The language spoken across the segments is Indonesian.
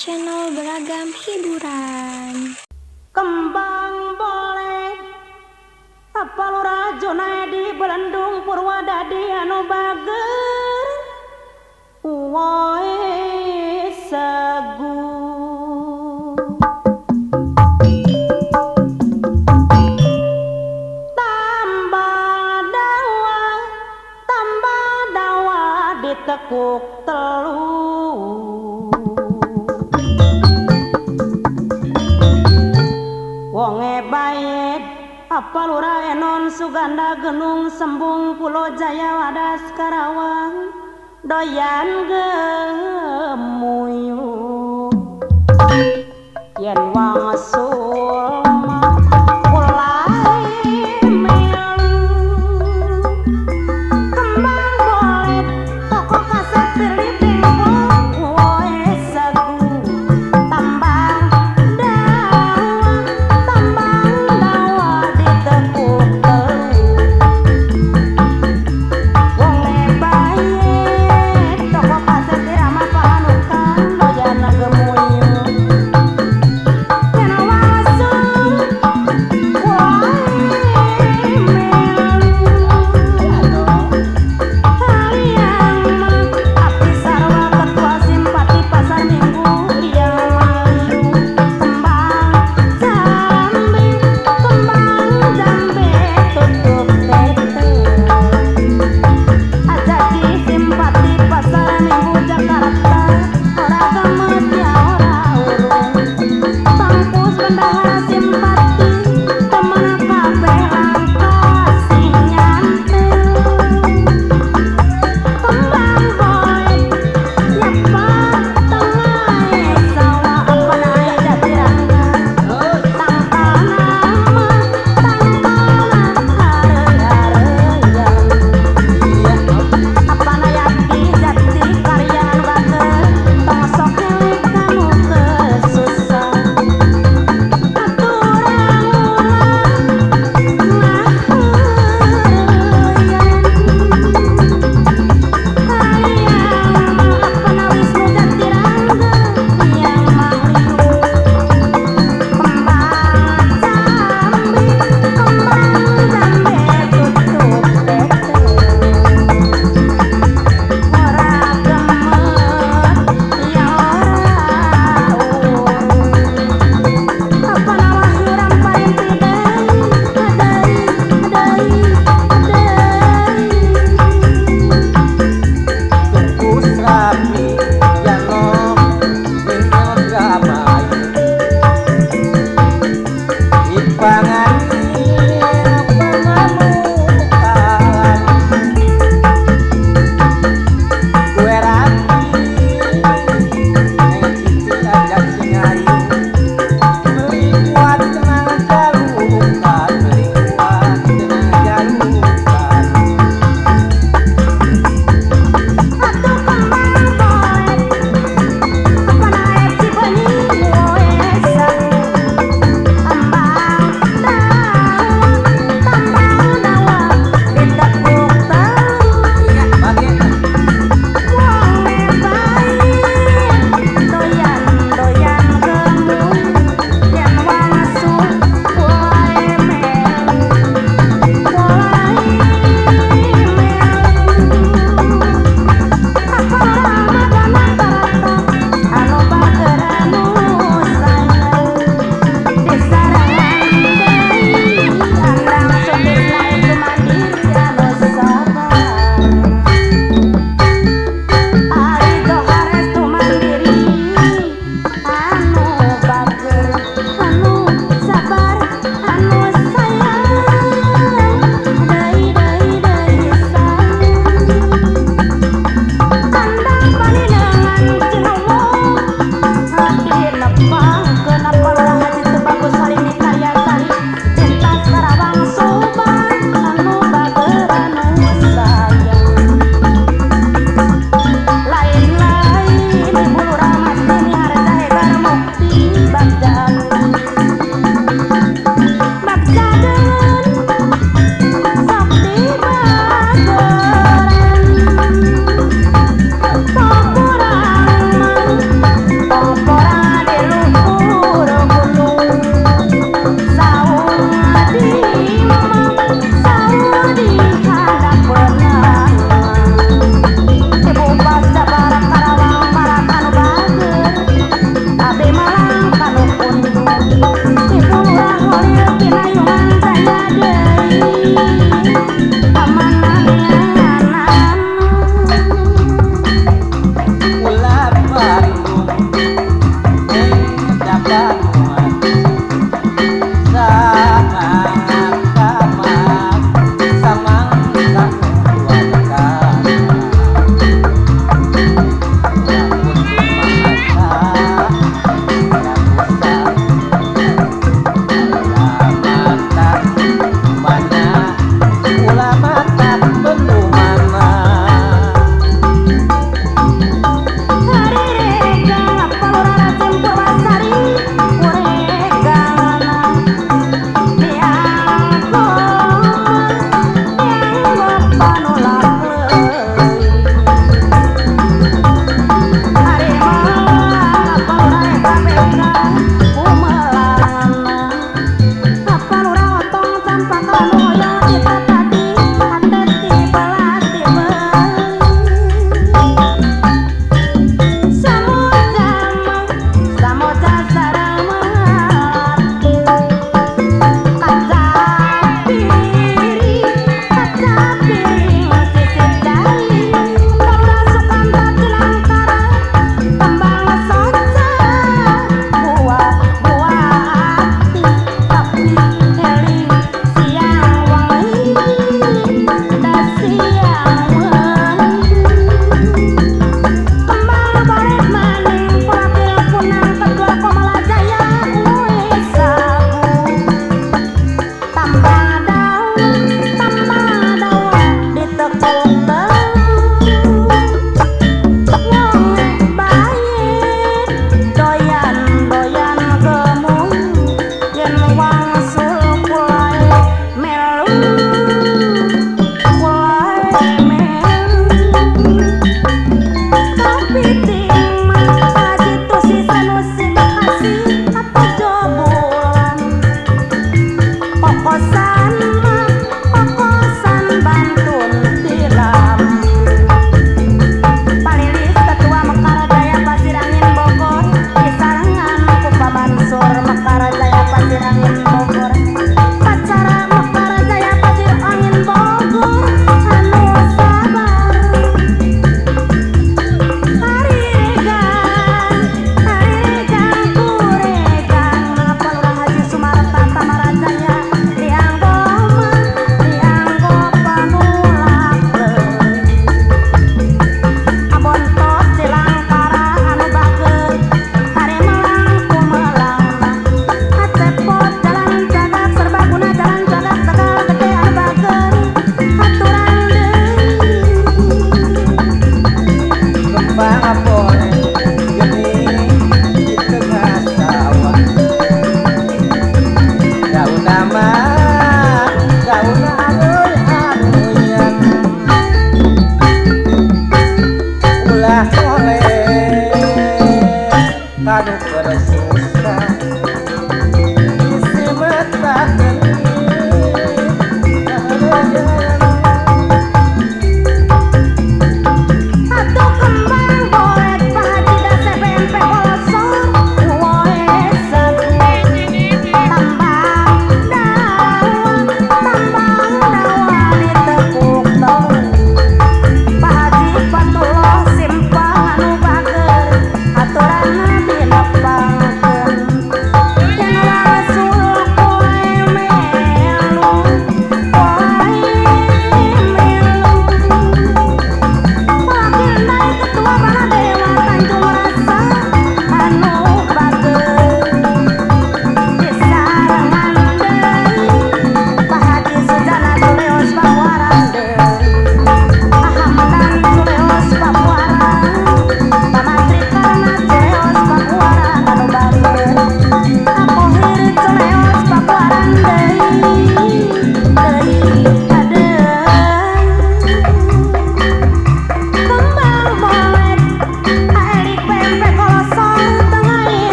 channel beragam hiburan. Kembang boleh apa lurah Jona di Belendung Purwadadi anu bager woe sagu tambah dawa ditekuk telu wonge bait apa lurah enon Suganda Genung Sembung Pulo Jaya Wadas Karawang doyan gemuyu yen wangsul mulai melu kembang bolet toko kaset pilih pingpong woe sagu tambang dawa ditekuk telu wonge bae toko kaset irama panukan doyan anu bersusah isi mata Atuh kembang bolet Pak Haji da CPNP kolosor woe sagu tambang dawa ditepuk tong Pak Haji Patullah simpang anu bager aturan dinepang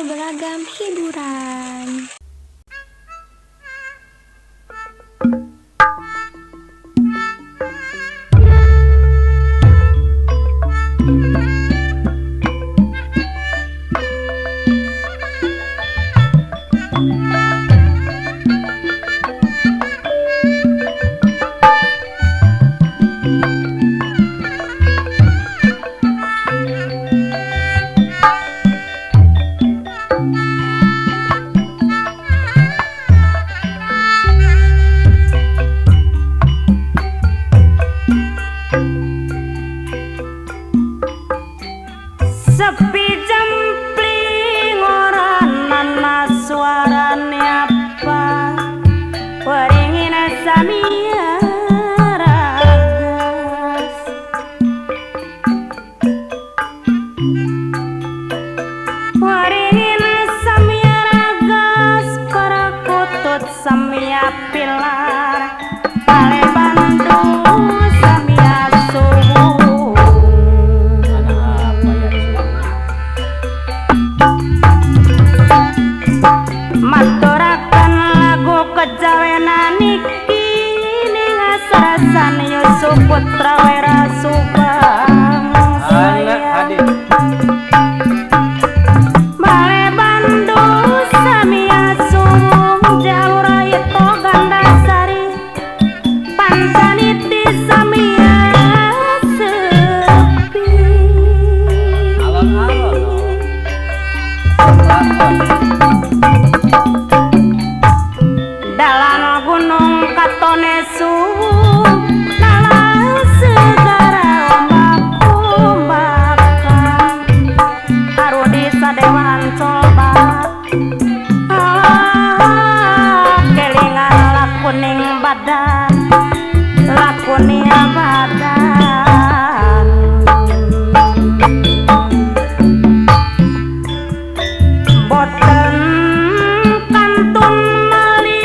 beragam hiburan. Sepi jempling ora nana suarane apa waringin samia ragas waringin samia ragas para kutut samia pilar ale Bandung samia subuh maturakan lagu kejawenan niki ning asarasan Yusuf Putra Wera Subang Bale Bandung samia sung jalur itu Gandasari Pancaniti samia sepi dalam gunung Katonesu dalam segara ombak-ombakan harudi sadewan coba kelingan lakuning badan lakunia badan boten kantun mali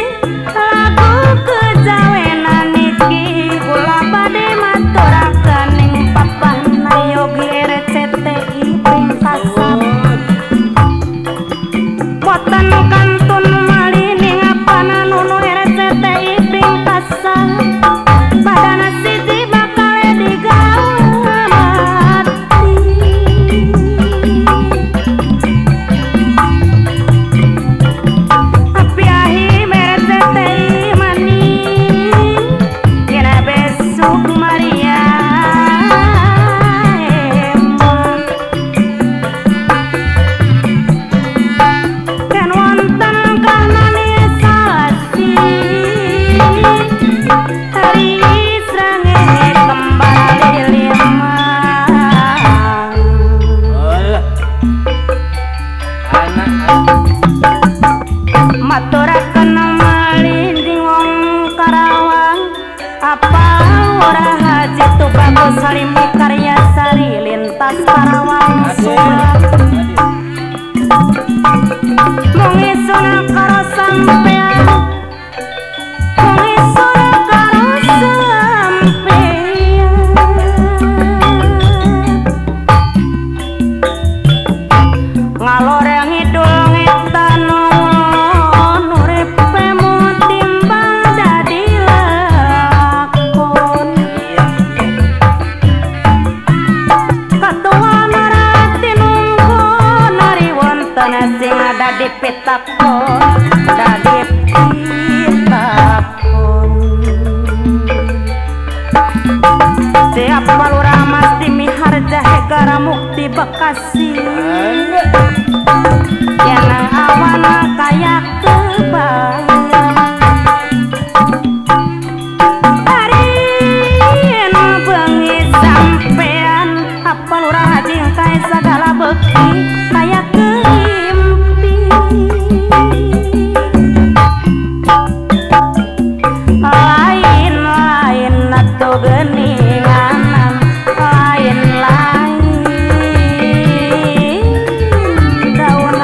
lagu kejawenan niki kula bade maturaken ning papahna Yogi RCTI Pringkasap boten kantun mali ning apana nunu RCTI Pringkasap badana siji bakal digawe mati api ahi RCTI mani kena besok Maria kan wonten kahanane salasi hari srange kembali lima maturaken malinding wong Karawang apa ora haji tu bagus salim karya sari lintas Karawang Subang mengisuna karo sampean mengisuna karo sampean ngalor yang ngidul ngetan urip timbang dadi lakon katua narati nunggu nari wonten sing dadi pitakon dadi pitakon siapa lurah Mas Dimihar Jahegara Mukti Bekasi yang awana kaya kebayang hari bengi sampean apa lurah haji kai segala bekti kaya keimpi lain-lain atau geningan lain-lain daun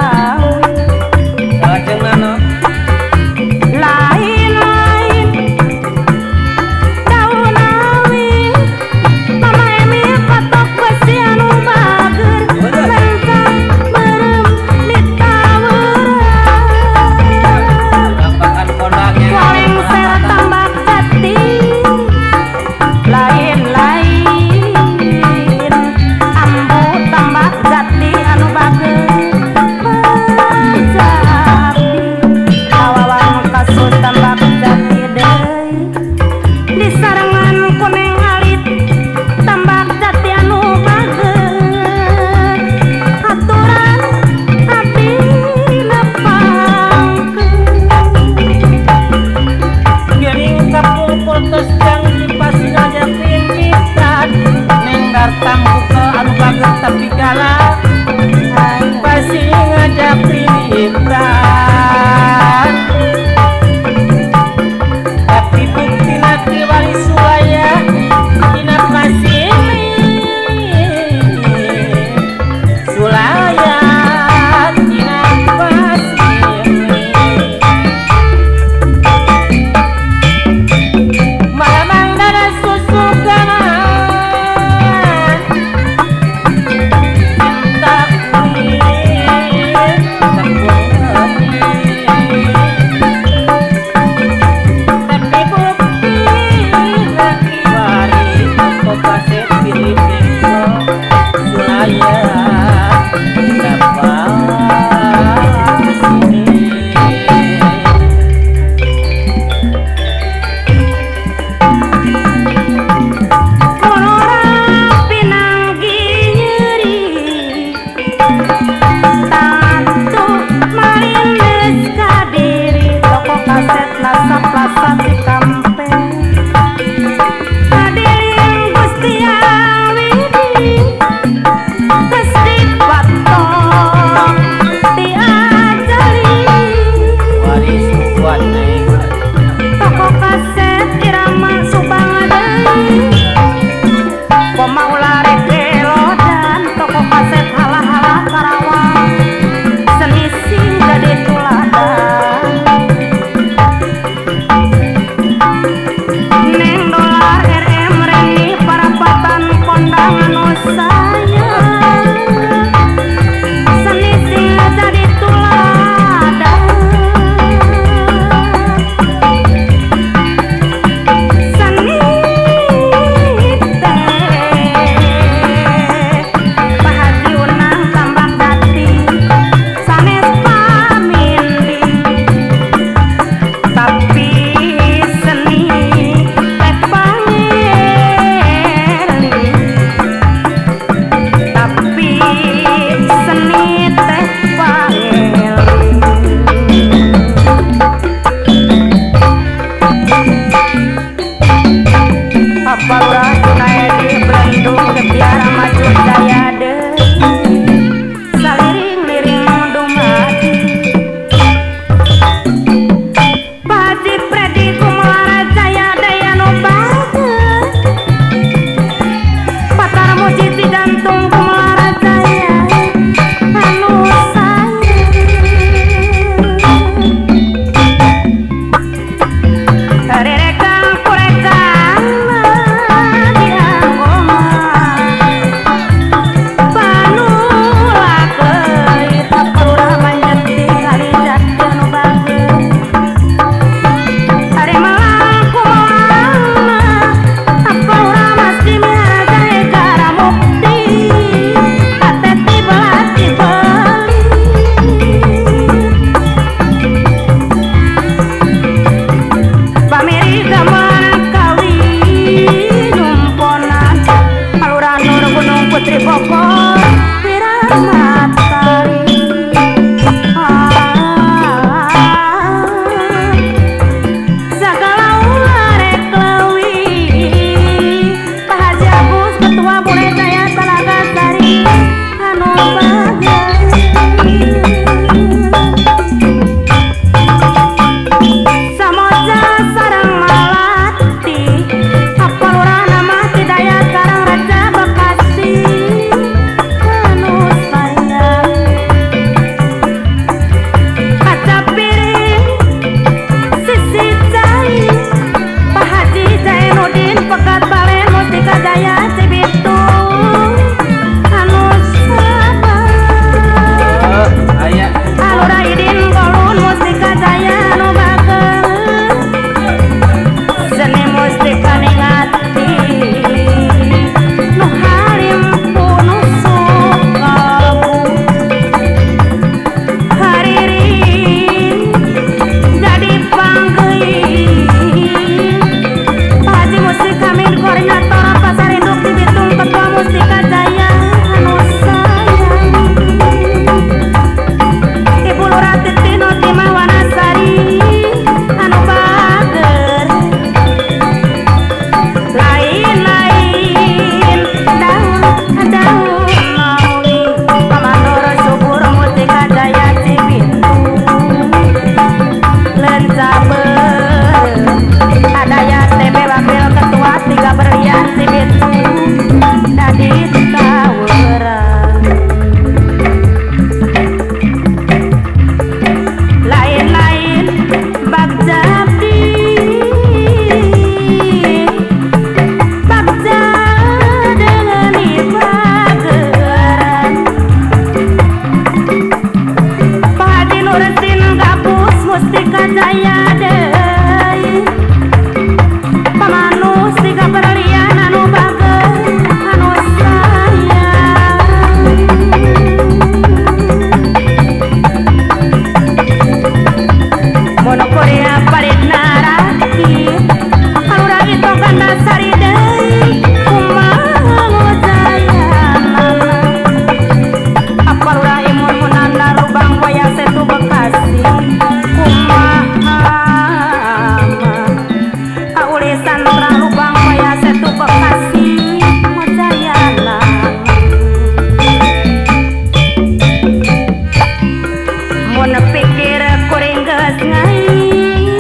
pikir kuring geus ngait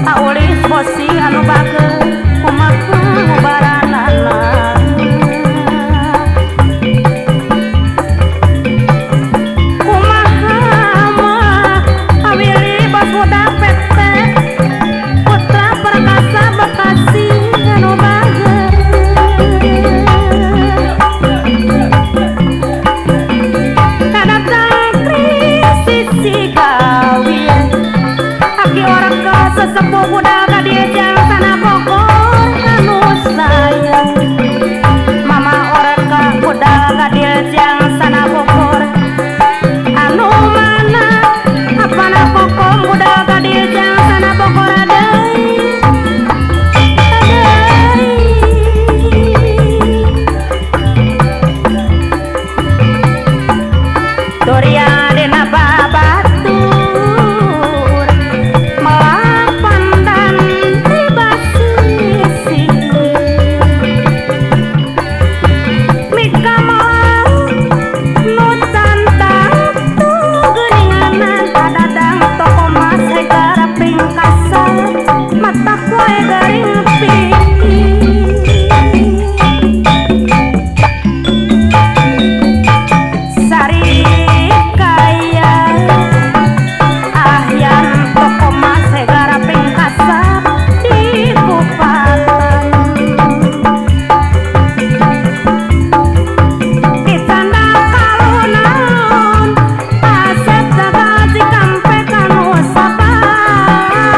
aulis bosi anu bageus kumaha ngubaranana kumaha mah awili bos budak pete putra perkasa Bekasi anu bageus kadatang krisis si kawin aki orang ke sesepuh budak dia jang sana Bogor anu sayang mama orang ke budak dia jang sana Bogor anu mana apana kokom budak dia jang sana Bogor adai Doria dena babatur melapan dan dibasisi mika mau nutan tatu geuninganan kadadang toko mas segara pingkasa mata kue garing sari kaya ahyan toko mas segara pingkasa di Kupatan ditanda kalunan asep jaga Cikampe anu sabar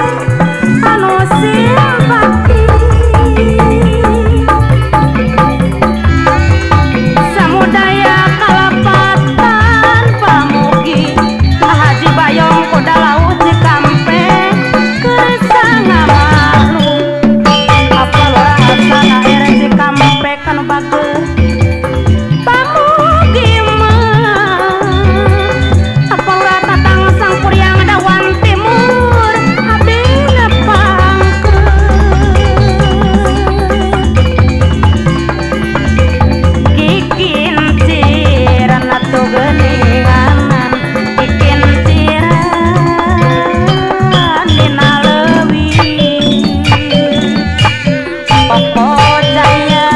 anu simpati samudaya kalepatan pamugi Haji Bayong kuda laut Cikampe kersa ngamalu apa lurah asana ere Cikampe kanu bageus pamugi mah apa lurah tatang sang kuryang dawan timur abdi nepangkeun kikin ciran atuh geuninganan kikin ciran dina leuwih Popo Jaya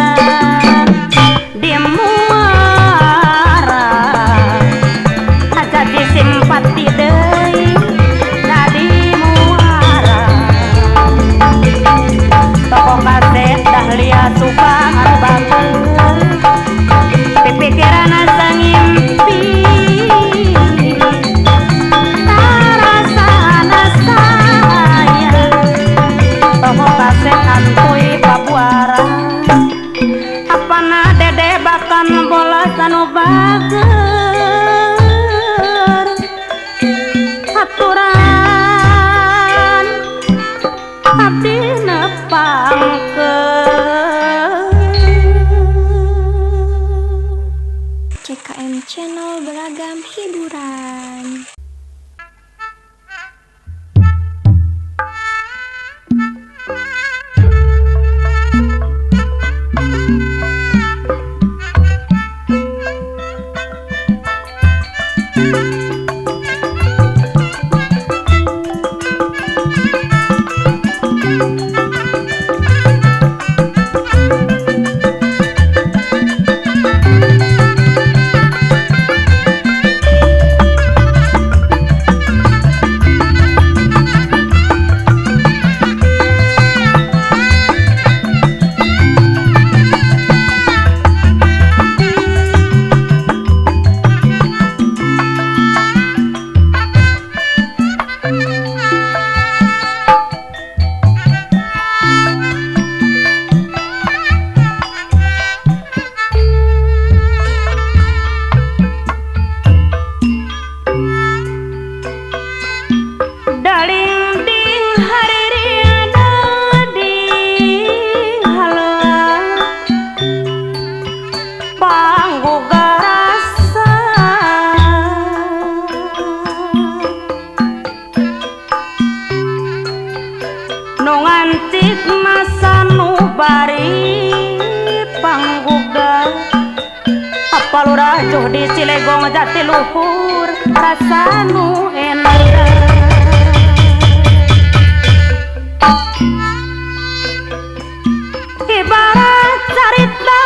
di Muara jadi simpati deui di Muara toko kaset Dahlia Suka anu bageus pipikiranna sangimpi tarasana sayang toko kaset Antuy Pabuara apana dede bakan bolas anu bager aturan abdi nepangkeun CKM Channel beragam hiburan. acuh di Cilegong Jatiluhur rasa nu enak. Ibarat carita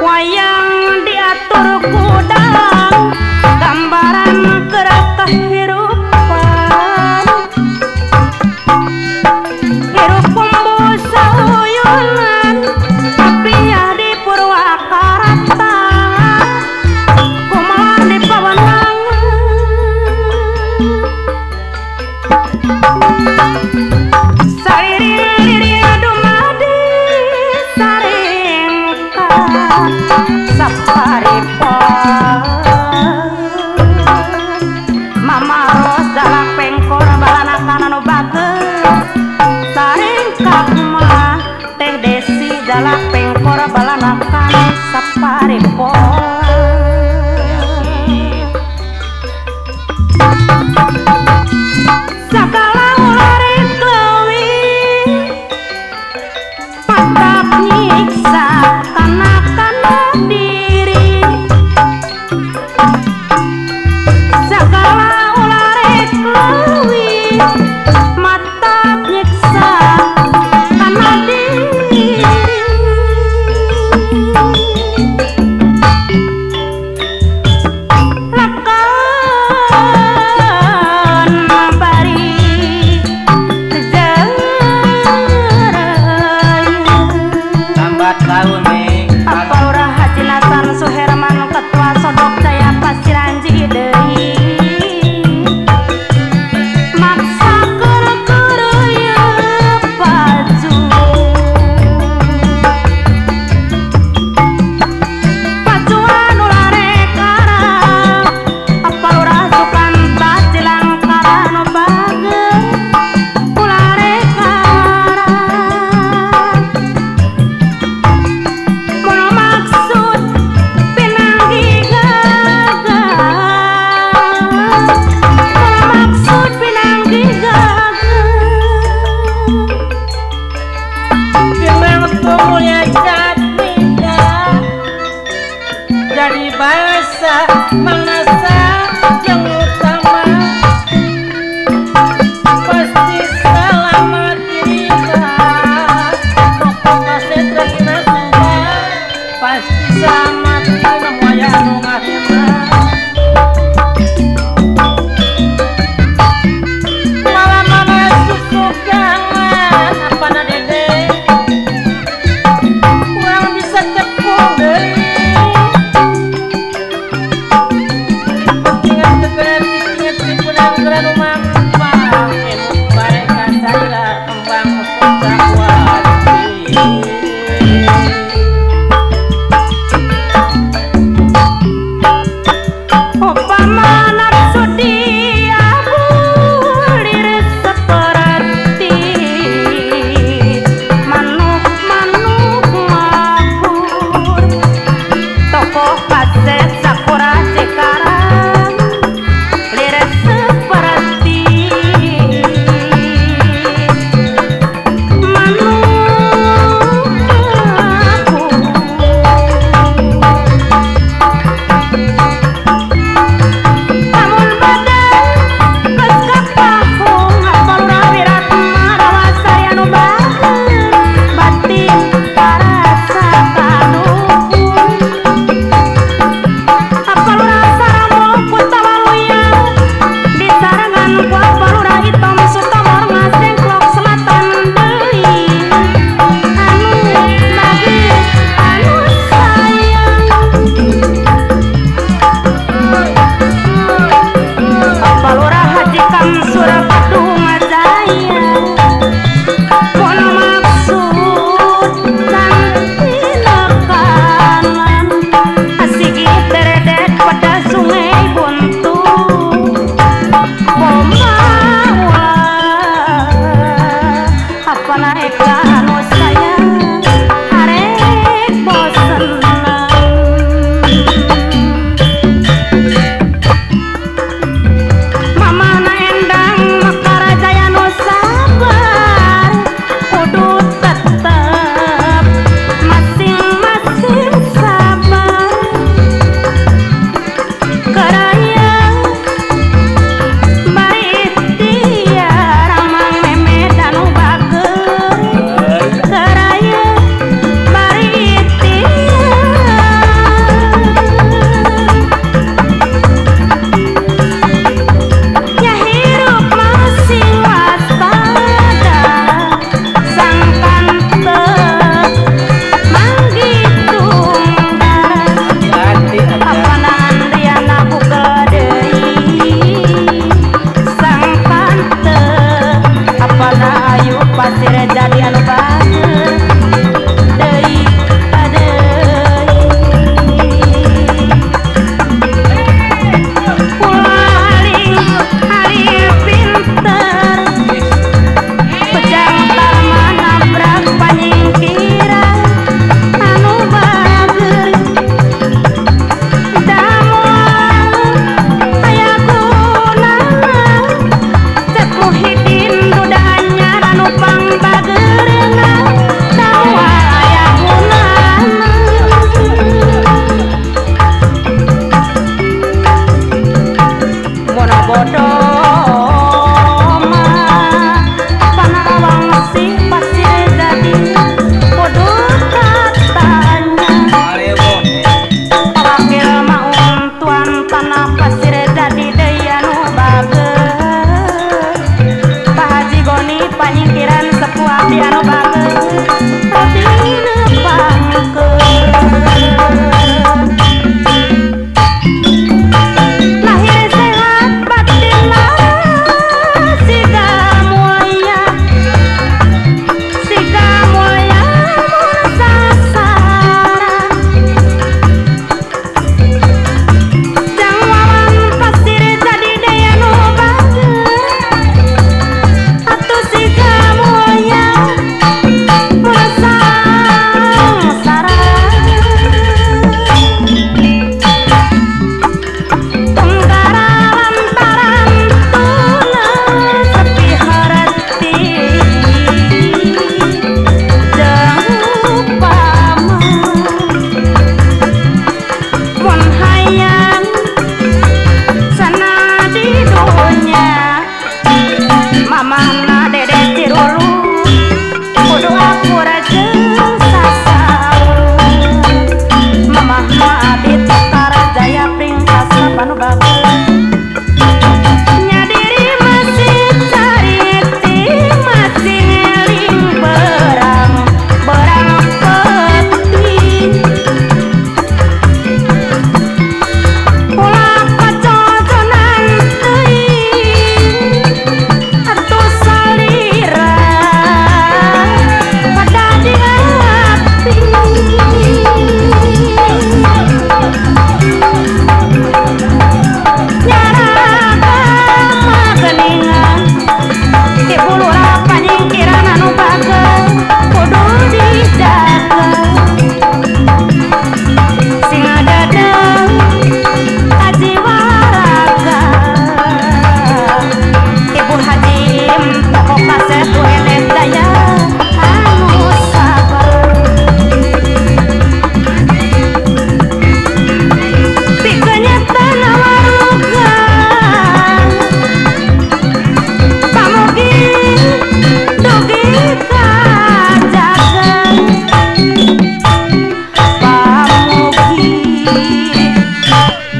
wayang diatur kudang gambaran gerak kehirupan hirup kumbu sauyunan tapi di Purwakarta kumaha di pawenang sairing-iring dumadi saringka saparipon mamaros dalak pengkor balana kana nu bageus saringkak mah teh Desi dalak pengkor balana kana saparipon sagala ulari leuwih patap nyiksa kana diri sagala ulari leuwih mata nyiksa kana diri lakan bari lambat laun nih Apa Lurah Haji Nasan Suherman Ketua Sodok Jaya Pasiranji deui maksakeun keureuyeuk paju pajuan ulah rekarang Apa Lurah Sukanta Cilangkara nu bageus ulah rekarang Mono maksud pinanggi gagah Mono maksud pinanggi gagah Firman tumulya jatmida jadi bahasa manasa yang utama pasti selamat dirinya pokok kaset resna suba pasti selamat dirinya moya anu ngahirna malam-malam susu jangan apa na dede kurang bisa tepung deui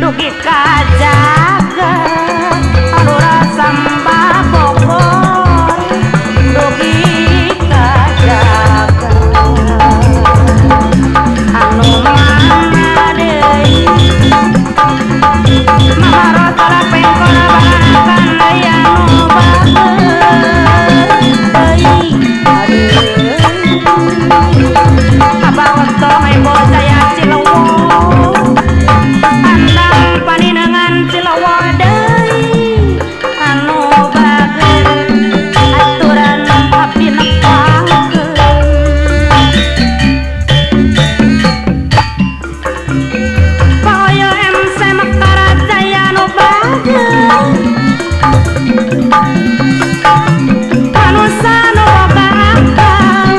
dugi kajaga alura sambah Bogor dugi kajaga anu mana deui mamarotala pengkola balakan aya nu bageus abawotong ebo saya Cilewo andang paninengan Cilewo deui anu bageus aturan abdi nepakeun Paoyo MC Mekarajaya nu bageus manusa nu boga akal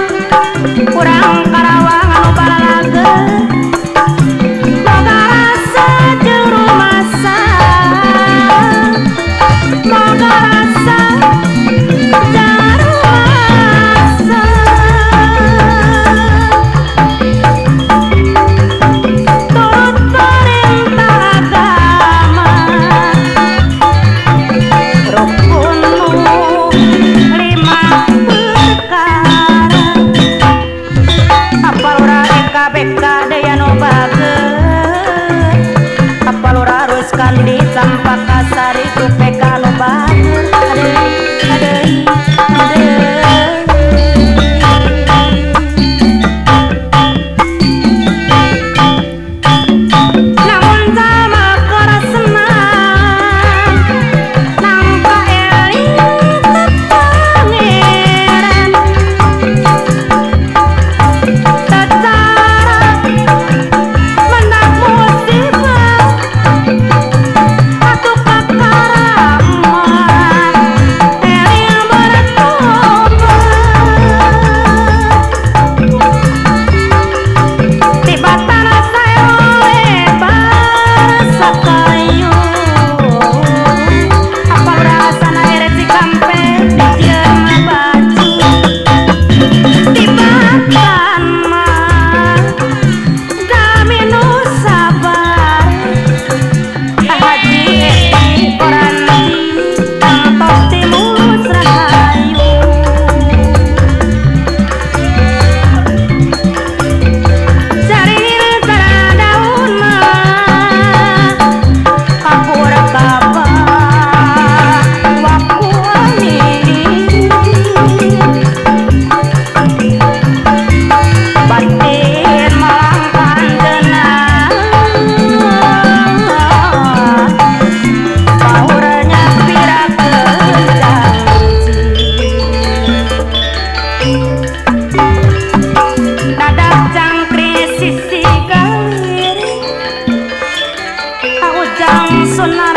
urang Karawang anu balalageun boga rasa jeung rumasa boga rasa jeung rumasa turut perintah agama rukun nu lima perkara apal ora EKBK daya nu bageus apal ora harus kandi sampak kasari tu PK nu bageus adeui namun sama kerasenang nangka eling pangeran secara menang musibah atuh kakaraman eling bertobat tiba-tiba saya lebar sakayu apal rasana ereci kampe dijeun baju tibatan mah kami nu sabar Haji Edi Oranti Tangtos Timus Rahayu Caringin cara daun mah kapur kabah waku angin batin malangkan denang paurnya pirakeun janji dadak cangkri sisi galir ujang sunnah